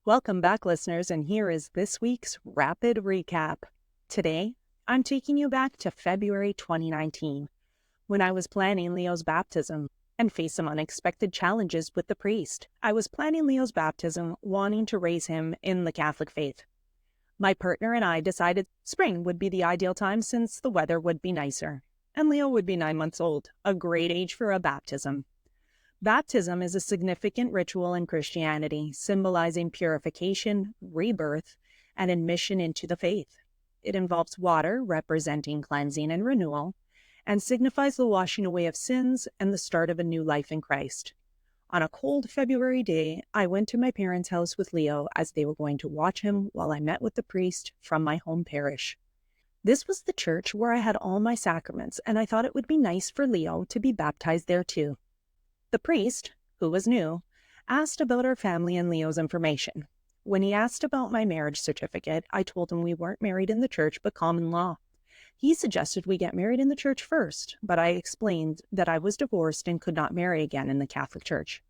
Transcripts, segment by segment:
Welcome back, listeners, and here is this week's rapid recap. Today, I'm taking you back to February 2019, when I was planning Leo's baptism and faced some unexpected challenges with the priest. I was planning Leo's baptism, wanting to raise him in the Catholic faith. My partner and I decided spring would be the ideal time since the weather would be nicer, and Leo would be 9 months old, a great age for a baptism. Baptism is a significant ritual in Christianity, symbolizing purification, rebirth, and admission into the faith. It involves water, representing cleansing and renewal, and signifies the washing away of sins and the start of a new life in Christ. On a cold February day, I went to my parents' house with Leo as they were going to watch him while I met with the priest from my home parish. This was the church where I had all my sacraments, and I thought it would be nice for Leo to be baptized there too. The priest, who was new, asked about our family and Leo's information. When he asked about my marriage certificate, I told him we weren't married in the church but common law. He suggested we get married in the church first, but I explained that I was divorced and could not marry again in the Catholic Church.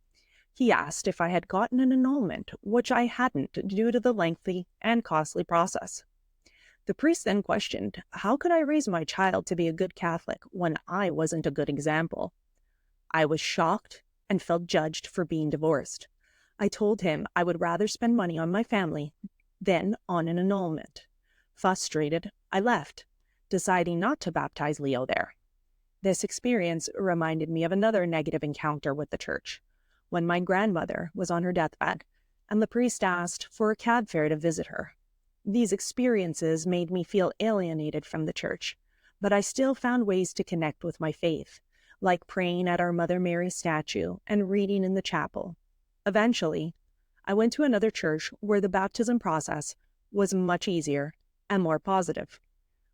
He asked if I had gotten an annulment, which I hadn't due to the lengthy and costly process. The priest then questioned, how could I raise my child to be a good Catholic when I wasn't a good example? I was shocked and felt judged for being divorced. I told him I would rather spend money on my family than on an annulment. Frustrated, I left, deciding not to baptize Leo there. This experience reminded me of another negative encounter with the church, when my grandmother was on her deathbed, and the priest asked for a cab fare to visit her. These experiences made me feel alienated from the church, but I still found ways to connect with my faith, like praying at our Mother Mary statue and reading in the chapel. Eventually, I went to another church where the baptism process was much easier and more positive.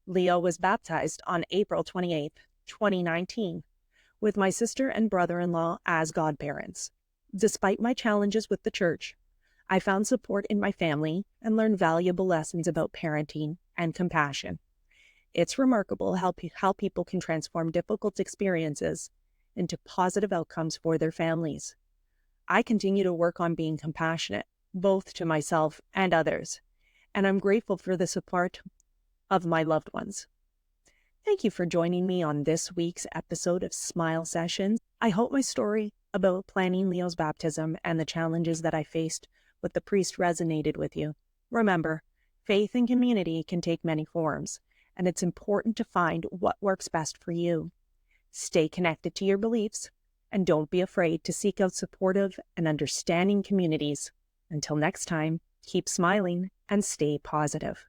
Leo was baptized on April 28, 2019, with my sister and brother-in-law as godparents. Despite my challenges with the church, I found support in my family and learned valuable lessons about parenting and compassion. It's remarkable how people can transform difficult experiences into positive outcomes for their families. I continue to work on being compassionate, both to myself and others, and I'm grateful for the support of my loved ones. Thank you for joining me on this week's episode of Smile Sessions. I hope my story about planning Leo's baptism and the challenges that I faced with the priest resonated with you. Remember, faith and community can take many forms, and it's important to find what works best for you. Stay connected to your beliefs, and don't be afraid to seek out supportive and understanding communities. Until next time, keep smiling and stay positive.